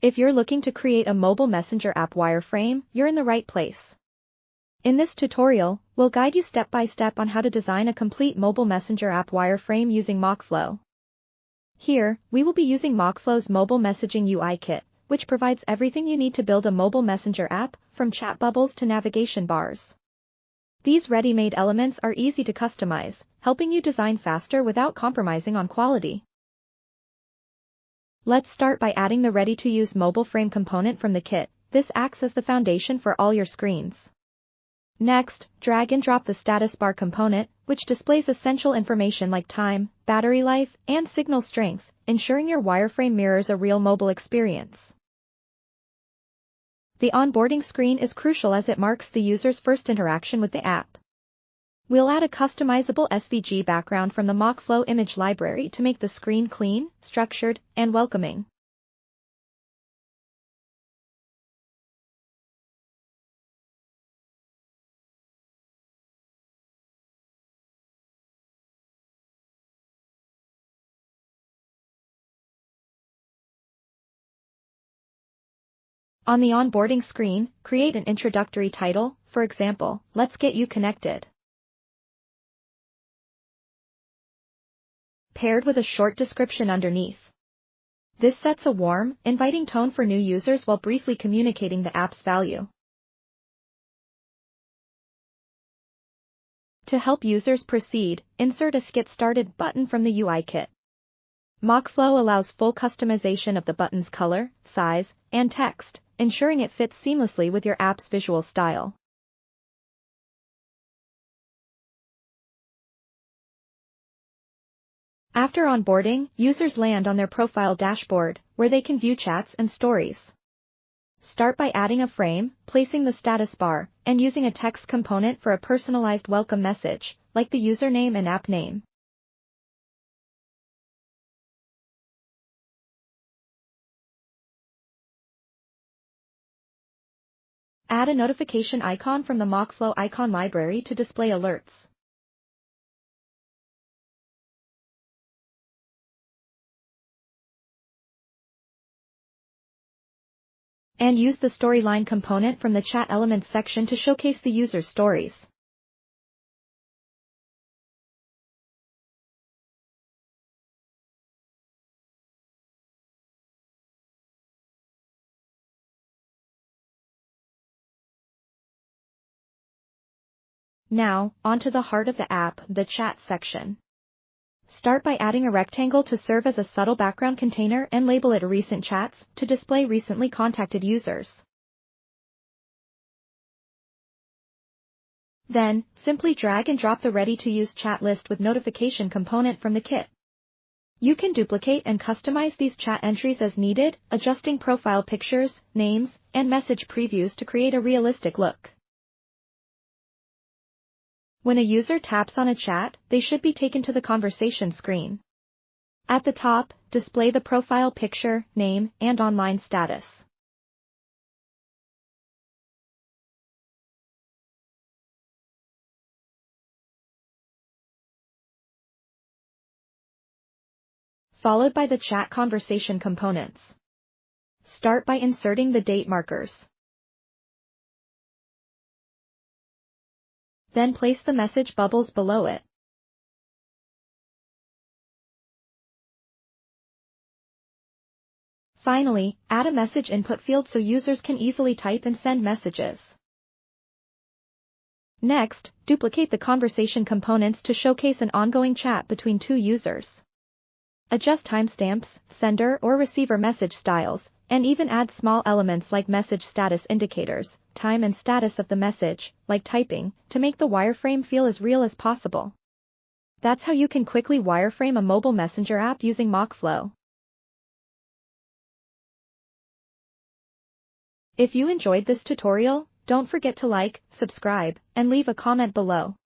If you're looking to create a mobile messenger app wireframe, you're in the right place. In this tutorial, we'll guide you step by step on how to design a complete mobile messenger app wireframe using MockFlow. Here, we will be using MockFlow's mobile messaging UI kit, which provides everything you need to build a mobile messenger app, from chat bubbles to navigation bars. These ready-made elements are easy to customize, helping you design faster without compromising on quality. Let's start by adding the ready-to-use mobile frame component from the kit. This acts as the foundation for all your screens. Next, drag and drop the status bar component, which displays essential information like time, battery life, and signal strength, ensuring your wireframe mirrors a real mobile experience. The onboarding screen is crucial as it marks the user's first interaction with the app. We'll add a customizable SVG background from the MockFlow image library to make the screen clean, structured, and welcoming. On the onboarding screen, create an introductory title, for example, "Let's Get You Connected," paired with a short description underneath. This sets a warm, inviting tone for new users while briefly communicating the app's value. To help users proceed, insert a Get Started button from the UI kit. MockFlow allows full customization of the button's color, size, and text, ensuring it fits seamlessly with your app's visual style. After onboarding, users land on their profile dashboard, where they can view chats and stories. Start by adding a frame, placing the status bar, and using a text component for a personalized welcome message, like the username and app name. Add a notification icon from the MockFlow icon library to display alerts. And use the storyline component from the chat elements section to showcase the user's stories. Now, onto the heart of the app, the chat section. Start by adding a rectangle to serve as a subtle background container and label it Recent Chats to display recently contacted users. Then, simply drag and drop the ready-to-use chat list with notification component from the kit. You can duplicate and customize these chat entries as needed, adjusting profile pictures, names, and message previews to create a realistic look. When a user taps on a chat, they should be taken to the conversation screen. At the top, display the profile picture, name, and online status. Followed by the chat conversation components. Start by inserting the date markers. Then place the message bubbles below it. Finally, add a message input field so users can easily type and send messages. Next, duplicate the conversation components to showcase an ongoing chat between two users. Adjust timestamps, sender or receiver message styles, and even add small elements like message status indicators, time and status of the message, like typing, to make the wireframe feel as real as possible. That's how you can quickly wireframe a mobile messenger app using MockFlow. If you enjoyed this tutorial, don't forget to like, subscribe, and leave a comment below.